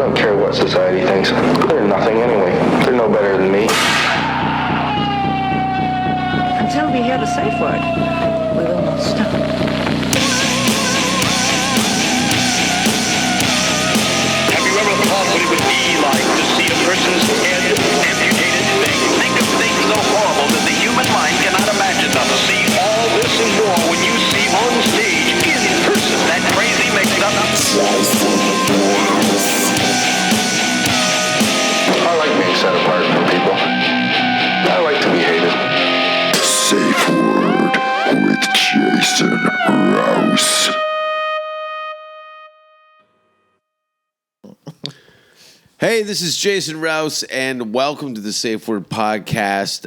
don't care what society thinks. They're nothing anyway. They're no better than me. Until we hear the safe word, we will not stop. Have you ever thought what it would be like to see a person's head amputated? Think of things so horrible that the human mind cannot imagine them. See all this and more when you see on stage, in person, that crazy mixed-up. I like being set apart from people. I like to be hated. Safe Word with Jason Rouse. Hey, this is Jason Rouse, and welcome to the Safe Word Podcast.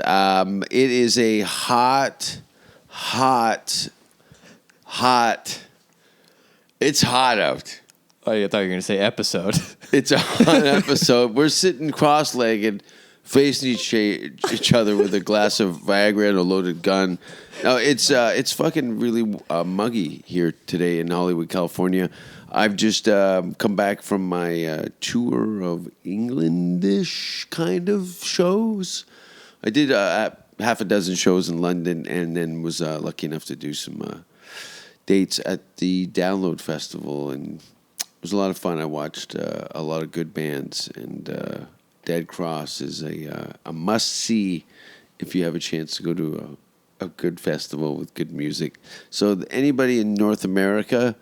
It is a it's hot out. Oh, I thought you were going to say episode. It's a hot episode. We're sitting cross-legged, facing each other with a glass of Viagra and a loaded gun. No, it's fucking really muggy here today in Hollywood, California. I've just come back from my tour of Englandish kind of shows. I did half a dozen shows in London, and then was lucky enough to do some dates at the Download Festival, and it was a lot of fun. I watched a lot of good bands, and Dead Cross is a must-see if you have a chance to go to a good festival with good music. So anybody in North America,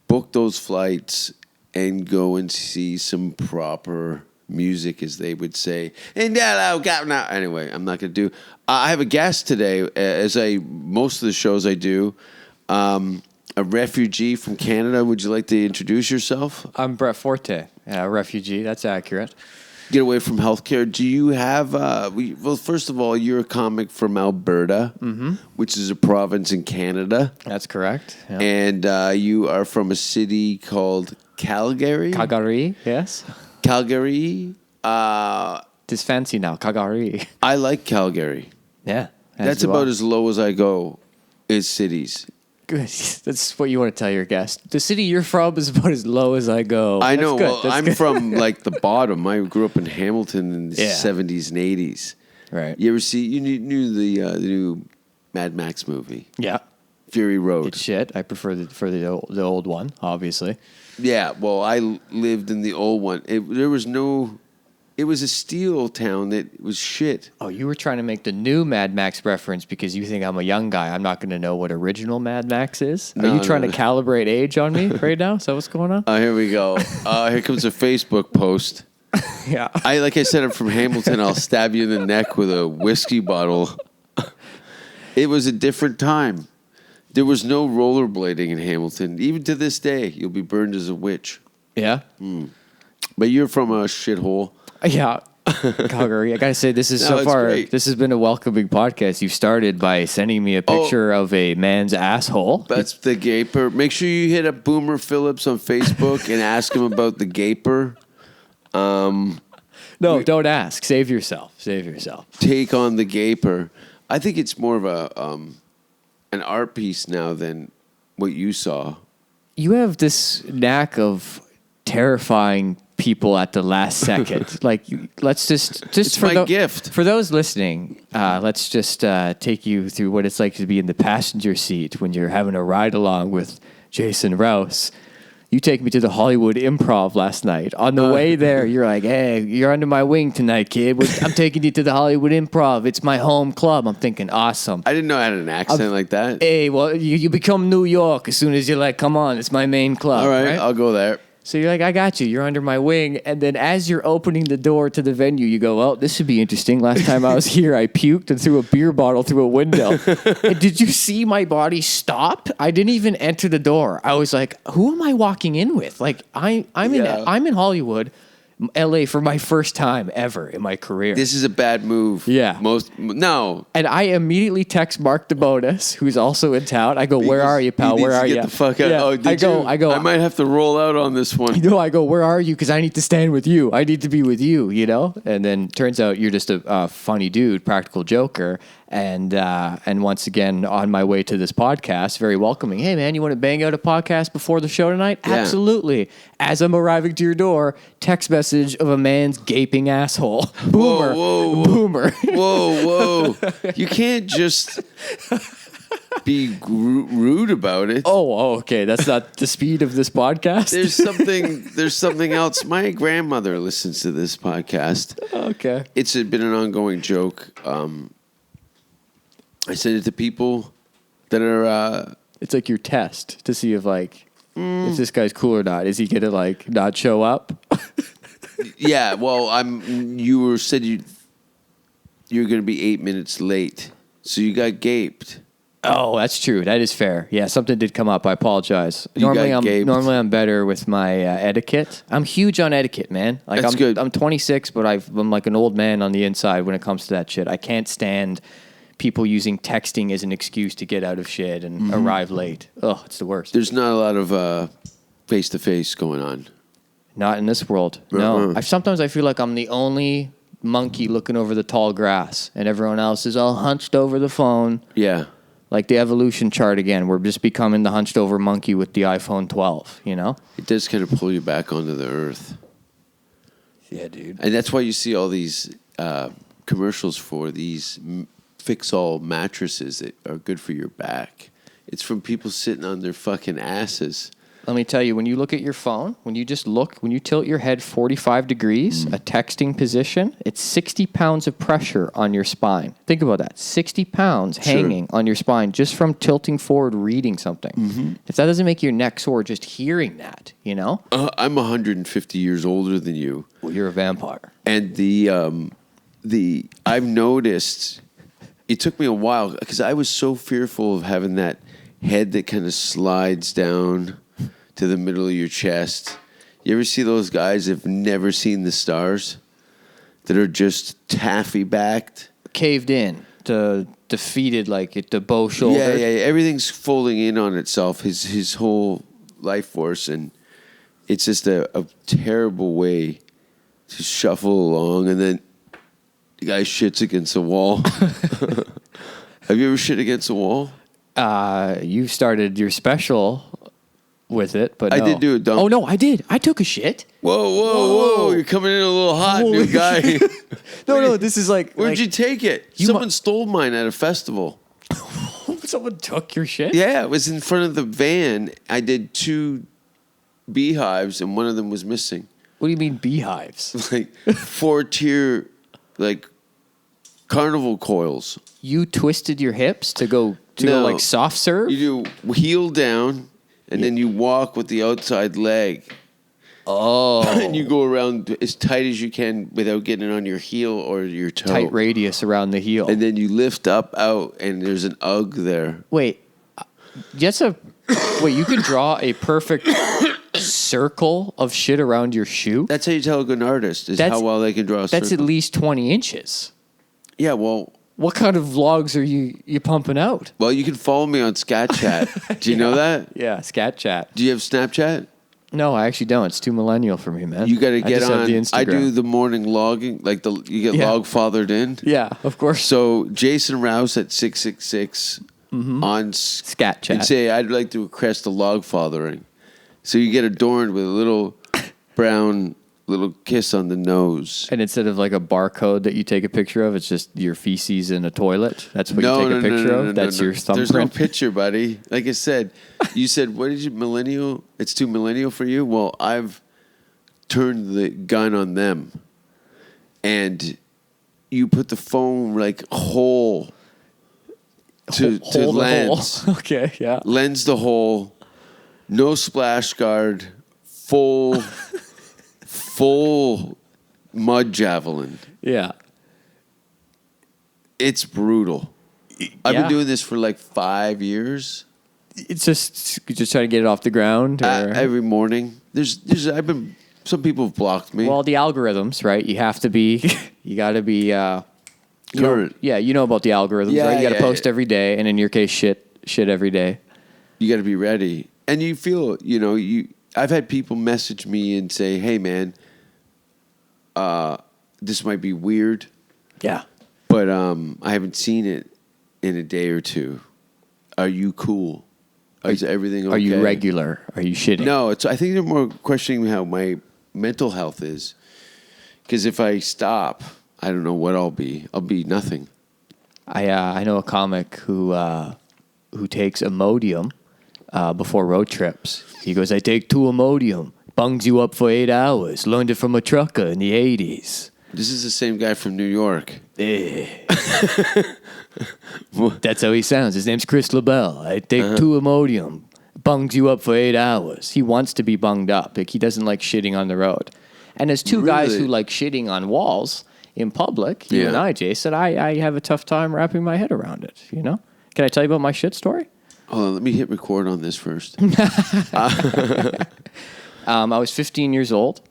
book those flights and go and see some proper music, as they would say. And anyway, I'm not going to do. I have a guest today, as most of the shows I do. A refugee from Canada. Would you like to introduce yourself? I'm Brett Forte, refugee. That's accurate. Get away from healthcare. Do you have? Well, first of all, you're a comic from Alberta, which is a province in Canada. That's correct. Yeah. And you are from a city called Calgary. Calgary, yes. Calgary. It's fancy now, Calgary. I like Calgary. Yeah. That's about as low as I go. Is cities. Good. That's what you want to tell your guest. The city you're from is about as low as I go. I know. That's Well, I'm good. from like the bottom. I grew up in Hamilton in the 70s and 80s. Right. You ever see? You knew the new Mad Max movie? Yeah. Fury Road. It's shit. I prefer the old one, obviously. Yeah. Well, I lived in the old one. It was a steel town that was shit. Oh, you were trying to make the new Mad Max reference because you think I'm a young guy. I'm not going to know what original Mad Max is. Are you trying to calibrate age on me right now? Is that what's going on? Here we go. Here comes a Facebook post. Yeah. Like I said, I'm from Hamilton. I'll stab you in the neck with a whiskey bottle. It was a different time. There was no rollerblading in Hamilton. Even to this day, you'll be burned as a witch. Yeah? But you're from a shithole. Yeah. Calgary. I got to say, this is so far, great. This has been a welcoming podcast. You started by sending me a picture of a man's asshole. That's the gaper. Make sure you hit up Boomer Phillips on Facebook and ask him about the gaper. No, don't ask. Save yourself. Take on the gaper. I think it's more of an art piece now than what you saw. You have this knack of terrifying people at the last second. Like, let's just it's for my gift. For those listening, let's just take you through what it's like to be in the passenger seat when you're having a ride along with Jason Rouse. You take me to the Hollywood Improv last night. On the way there, you're like, hey, you're under my wing tonight, kid. I'm taking you to the Hollywood Improv. It's my home club. I'm thinking, awesome. I didn't know I had an accent like that. Hey, well, you become New York as soon as you're like, come on, it's my main club. All right, I'll go there. So you're like, I got you. You're under my wing. And then as you're opening the door to the venue, you go, well, this should be interesting. Last time I was here, I puked and threw a beer bottle through a window. And did you see my body stop? I didn't even enter the door. I was like, who am I walking in with? Like, I'm in Hollywood. LA for my first time ever in my career. This is a bad move. Yeah. No. And I immediately text Mark DeBonis, who's also in town. I go, where are you, pal? Where are you? Get the fuck out. Yeah. Oh, I go. I might have to roll out on this one. No, I go, where are you? Because I need to stand with you. I need to be with you, you know? And then turns out you're just a funny dude, practical joker. And once again, on my way to this podcast, very welcoming. Hey, man, you want to bang out a podcast before the show tonight? Yeah. Absolutely. As I'm arriving to your door, text message of a man's gaping asshole. Boomer. Whoa, whoa. Boomer. Whoa. You can't just be rude about it. Oh, okay. That's not the speed of this podcast. There's something else. My grandmother listens to this podcast. Okay. It's been an ongoing joke. I send it to people that are It's like your test to see if if this guy's cool or not. Is he gonna not show up? yeah. Well, you said you're going to be 8 minutes late, so you got gaped. Oh, that's true. That is fair. Yeah, something did come up. I apologize. You got gaped. Normally I'm better with my etiquette. I'm huge on etiquette, man. That's I'm good. I'm 26, but I'm like an old man on the inside when it comes to that shit. I can't stand people using texting as an excuse to get out of shit and arrive late. Oh, it's the worst. There's not a lot of face-to-face going on. Not in this world. No. Sometimes I feel like I'm the only monkey looking over the tall grass, and everyone else is all hunched over the phone. Yeah. Like the evolution chart again. We're just becoming the hunched over monkey with the iPhone 12, you know? It does kind of pull you back onto the earth. Yeah, dude. And that's why you see all these commercials for these fix-all mattresses that are good for your back. It's from people sitting on their fucking asses. Let me tell you, when you look at your phone, when you tilt your head 45 degrees, a texting position, it's 60 pounds of pressure on your spine. Think about that. 60 pounds hanging on your spine just from tilting forward reading something. Mm-hmm. If that doesn't make your neck sore just hearing that, you know? I'm 150 years older than you. Well, you're a vampire. And I've noticed, it took me a while because I was so fearful of having that head that kind of slides down to the middle of your chest. You ever see those guys that have never seen the stars that are just taffy backed? Caved in, defeated, like at the bow shoulder. Yeah. Everything's folding in on itself, his whole life force. And it's just a terrible way to shuffle along. And then the guy shits against the wall. Have you ever shit against a wall? You started your special with it, but I no. did do a dump. Oh, no, I did. I took a shit. Whoa. You're coming in a little hot, new guy. No, this is like... Where'd you take it? Someone stole mine at a festival. Someone took your shit? Yeah, it was in front of the van. I did 2 beehives, and one of them was missing. What do you mean beehives? Like 4-tier, like carnival coils. You twisted your hips to go like soft serve? You do heel down, and then you walk with the outside leg. Oh. And you go around as tight as you can without getting it on your heel or your toe. Tight radius around the heel. And then you lift up out, and there's an UGG there. Wait, you can draw a perfect circle of shit around your shoe? That's how you tell a good artist, is how well they can draw a circle. That's at least 20 inches. Yeah, well... What kind of vlogs are you pumping out? Well, you can follow me on Scat Chat. Do you know that? Yeah, Scat Chat. Do you have Snapchat? No, I actually don't. It's too millennial for me, man. You got to get I on. the Instagram. I do the morning logging, like you get log fathered in. Yeah, of course. So Jason Rouse at 666 on Scat Chat. And say, I'd like to request a log fathering. So you get adorned with a little brown little kiss on the nose. And instead of like a barcode that you take a picture of, it's just your feces in a toilet. That's what you take a picture of. That's your thumbprint. There's no picture, buddy. Like I said, you said, what did you, millennial? It's too millennial for you? Well, I've turned the gun on them. And you put the phone like hole to lens. Hole. Okay, yeah. Lens the hole. No splash guard. Full mud javelin. Yeah. It's brutal. I've been doing this for like 5 years. It's just trying to get it off the ground. Or? Every morning. Some people have blocked me. Well, the algorithms, right? You got to be current. You know about the algorithms, right? You got to post every day, and in your case, shit every day. You got to be ready. And you feel, I've had people message me and say, hey, man, this might be weird. Yeah. But I haven't seen it in a day or two, are you cool? Is everything okay? Are you regular? Are you shitting? No, I think they're more questioning how my mental health is. Because if I stop, I don't know what I'll be. I'll be nothing. I know a comic who takes Imodium before road trips. He goes, I take 2 Imodium, bungs you up for 8 hours. Learned it from a trucker in the 80s. This is the same guy from New York. That's how he sounds. His name's Chris LaBelle. I take 2 Imodium, bungs you up for 8 hours. He wants to be bunged up. Like, he doesn't like shitting on the road. And as two guys who like shitting on walls in public, you and I, Jason, I have a tough time wrapping my head around it, you know? Can I tell you about my shit story? Hold on, let me hit record on this first. I was 15 years old,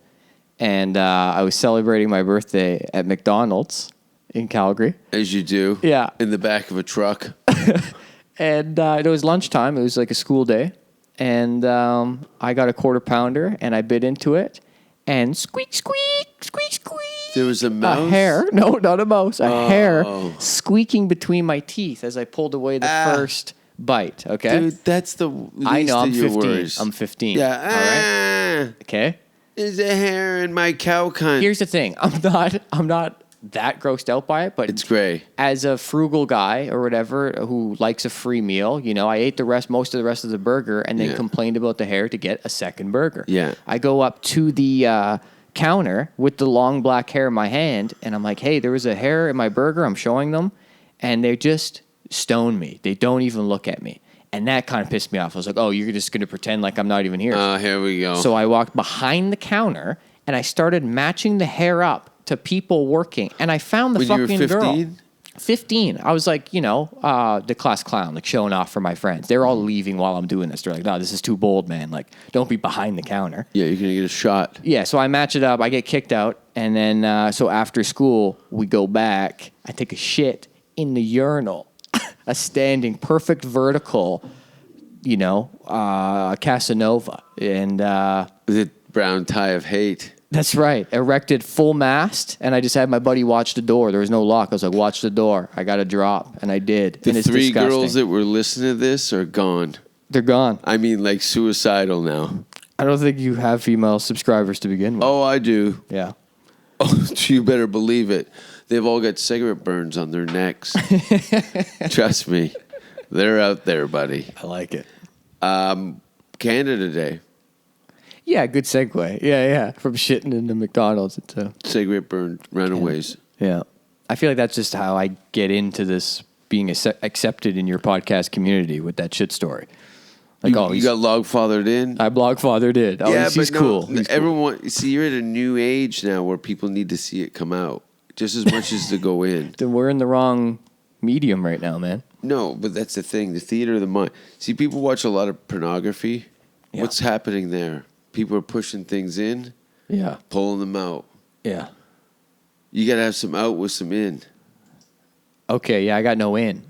and I was celebrating my birthday at McDonald's in Calgary. As you do. Yeah. In the back of a truck. And it was lunchtime. It was like a school day. And I got a quarter pounder, and I bit into it. And squeak, squeak, squeak, squeak. There was a mouse? A hair. No, not a mouse. A hair squeaking between my teeth as I pulled away the first bite. Okay? Dude, that's the least I know, I'm of your 15. worries. I'm 15. Yeah. All right? Okay? There's a hair in my cow cunt. Here's the thing. I'm not that grossed out by it, but It's gray. as a frugal guy or whatever who likes a free meal, you know, I ate most of the rest of the burger and then complained about the hair to get a second burger. Yeah. I go up to the counter with the long black hair in my hand, and I'm like, hey, there was a hair in my burger. I'm showing them, and they just stone me. They don't even look at me. And that kind of pissed me off. I was like, oh, you're just going to pretend like I'm not even here. Here we go. So I walked behind the counter, and I started matching the hair up to people working, and I found the When you were fucking 15? girl. 15. I was like, you know, the class clown, like showing off for my friends. They're all leaving while I'm doing this. They're like, no, this is too bold, man. Like, don't be behind the counter. Yeah, you're going to get a shot. Yeah, so I match it up. I get kicked out, and then so after school, we go back. I take a shit in the urinal, a standing, perfect vertical, you know, Casanova. And The brown tie of hate. that's right. Erected full mast, and I just had my buddy watch the door. There was no lock. I was like, watch the door. I got to drop, and I did. The and it's 3 disgusting. girls that were listening to this are gone. They're gone. I mean, like suicidal now. I don't think you have female subscribers to begin with. Oh, I do. Yeah. Oh, you better believe it. They've all got cigarette burns on their necks. Trust me. They're out there, buddy. I like it. Canada Day. Yeah, good segue. Yeah. From shitting into McDonald's into... Cigarette burn runaways. Yeah. I feel like that's just how I get into this being accepted in your podcast community with that shit story. Like, You got log fathered in? I blogfather did. Oh, he's cool. He's cool. Everyone, see, you're at a new age now where people need to see it come out just as much as to go in. Then we're in the wrong medium right now, man. No, but that's the thing. The theater of the mind. See, people watch a lot of pornography. Yeah. What's happening there? People are pushing things in, Yeah. pulling them out. Yeah. You got to have some out with some in. Okay, yeah, I got no in.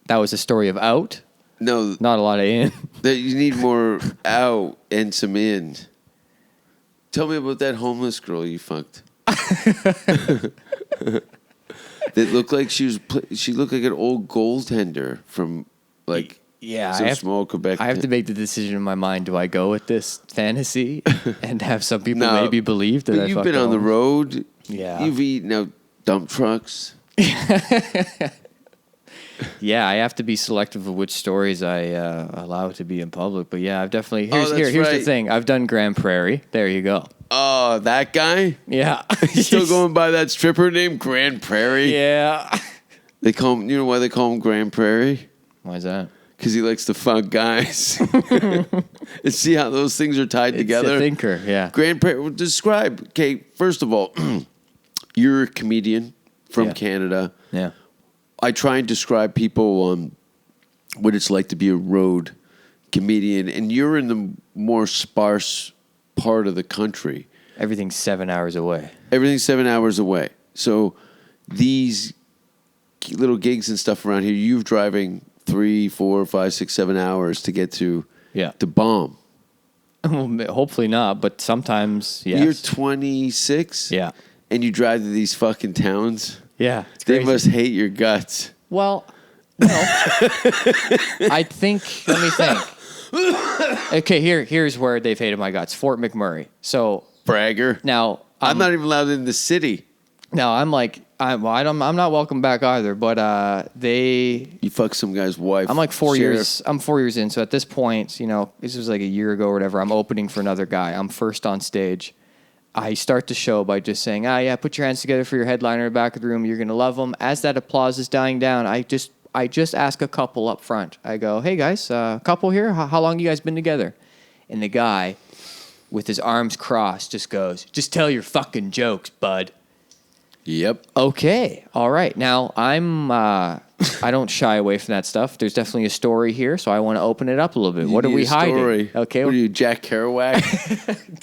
That was a story of out, No, not a lot of in. that you need more out and some in. Tell me about that homeless girl you fucked. That looked like she looked like an old goaltender from like Yeah, some small Quebec. I have to make the decision in my mind. Do I go with this fantasy and have some people No, maybe believe that But I you've fucked been on the homeless? road. Yeah. You've eaten out dump trucks. Yeah, I have to be selective of which stories I allow to be in public. But yeah, I've definitely... Here's that's the right. thing. I've done Grand Prairie. There you go. Oh, that guy? Yeah. He's still going by that stripper named Grand Prairie? Yeah. They call him, you know why they call him Grand Prairie? Why is that? Because he likes to fuck guys. And see how those things are tied together? It's a thinker, yeah. Grand Prairie, describe, okay, first of all, you're a comedian from Yeah. Canada. Yeah. I try and describe people what it's like to be a road comedian, and you're in the more sparse part of the country. Everything's 7 hours away. Everything's 7 hours away. So these little gigs and stuff around here, you're driving 3, 4, 5, 6, 7 hours to get to bomb. Well, hopefully not, but sometimes, yes. You're 26? Yeah. And you drive to these fucking towns? Yeah. It's They crazy. must hate your guts. Well, I think. Let me think. Okay, here's where they've hated my guts. Fort McMurray. So Bragger. now I'm not even allowed in the city. Now I'm like, I'm not welcome back either. But You fuck some guy's wife. I'm like 4 Sheriff. years. I'm 4 years in. So at this point, you know, this was like a year ago or whatever. I'm opening for another guy. I'm first on stage. I start the show by just saying, yeah, put your hands together for your headliner in the back of the room. You're gonna love them. As that applause is dying down, I just ask a couple up front. I go, hey guys, couple here. How long you guys been together? And the guy, with his arms crossed, just goes, just tell your fucking jokes, bud. Yep. Okay. All right. Now, I don't shy away from that stuff. There's definitely a story here, so I want to open it up a little bit. What are we hiding? Story. Okay. What are you, Jack Kerouac?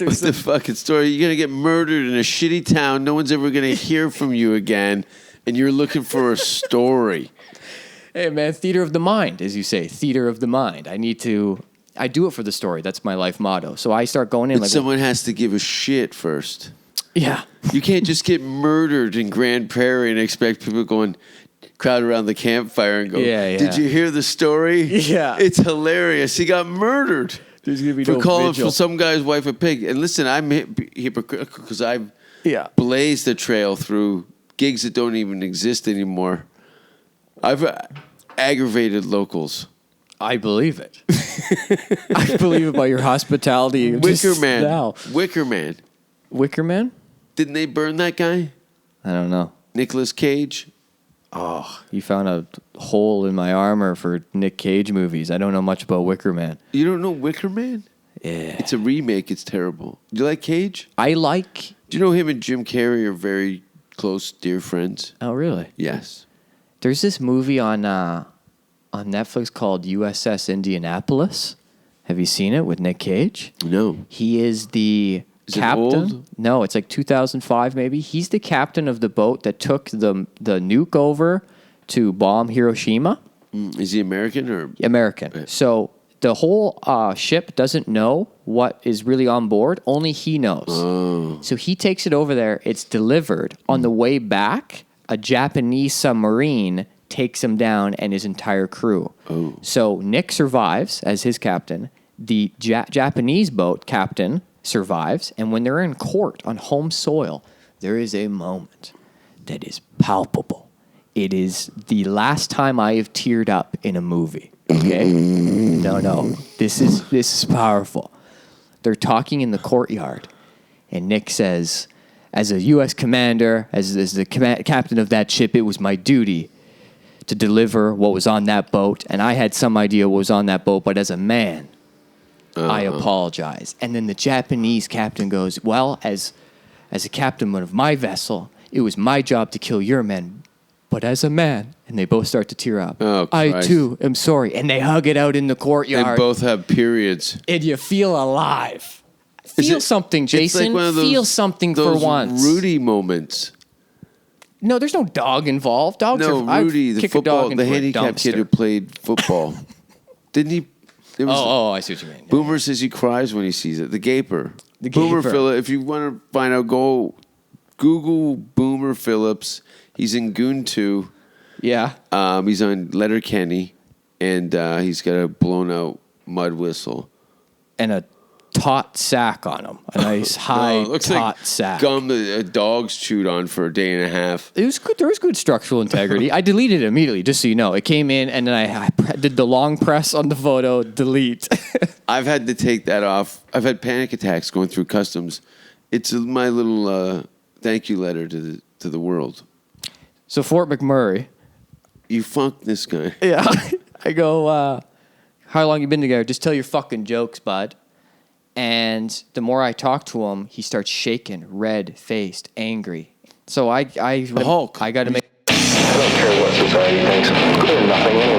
What's the fucking story? You're going to get murdered in a shitty town. No one's ever going to hear from you again, and you're looking for a story. Hey, man, theater of the mind, as you say. Theater of the mind. I do it for the story. That's my life motto. So I start going in But like... someone has to give a shit first. Yeah. You can't just get murdered in Grand Prairie and expect people going crowd around the campfire and go, Yeah. Did you hear the story? Yeah. It's hilarious. He got murdered. There's going to be For no calling vigil. for some guy's wife a pig. And listen, I'm hypocritical because I've blazed the trail through gigs that don't even exist anymore. I've aggravated locals. I believe it. I believe about your hospitality. Wicker Man. Now. Wicker Man. Wicker Man? Didn't they burn that guy? I don't know. Nicolas Cage? Oh, you found a hole in my armor for Nick Cage movies. I don't know much about Wicker Man. You don't know Wicker Man? Yeah. It's a remake. It's terrible. Do you like Cage? I like... Do you know him and Jim Carrey are very close, dear friends? Oh, really? Yes. There's this movie on Netflix called USS Indianapolis. Have you seen it with Nick Cage? No. He is the captain. It old? No, it's like 2005 maybe. He's the captain of the boat that took the nuke over to bomb Hiroshima. Is he American or? American. Okay. So the whole ship doesn't know what is really on board. Only he knows. Oh. So he takes it over there. It's delivered. On the way back, a Japanese submarine takes him down and his entire crew. Oh. So Nick survives as his captain. The Japanese boat captain survives. And when they're in court on home soil, there is a moment that is palpable. It is the last time I have teared up in a movie. Okay? No. This is powerful. They're talking in the courtyard. And Nick says, as a U.S. commander, as the captain of that ship, it was my duty to deliver what was on that boat. And I had some idea what was on that boat, but as a man, I apologize. And then the Japanese captain goes, well, as a captain of my vessel, it was my job to kill your men. But as a man, and they both start to tear up. Oh, I Christ. too am sorry. And they hug it out in the They courtyard. both have periods. And you feel alive. Is Feel it- something, It's Jason. like one of those, Feel something for those once. Rudy moments. No, there's no dog involved. Dogs No, are. Rudy, I'd the kick a football, dog into the a handicapped kid who dumpster. played football. Didn't he? There was Oh, I see what you mean. Boomer says he cries when he sees it. The Gaper. The Boomer Gaper. Phillips. If you want to find out, go Google Boomer Phillips. He's in Goon 2. Yeah. He's on Letterkenny, and he's got a blown out mud whistle. And a taut sack on him. A nice high it looks taut like sack. gum that a dog's chewed on for a day and a half. It was good. There was good structural integrity. I deleted it immediately, just so you know. It came in, and then I did the long press on the photo, delete. I've had to take that off. I've had panic attacks going through customs. It's my little thank you letter to the world. So Fort McMurray. You funked this guy. Yeah. I go, how long you been together? Just tell your fucking jokes, bud. And the more I talk to him, he starts shaking, red-faced, angry. So Hulk. I got to make... I don't care what society thinks. Good or nothing anyway.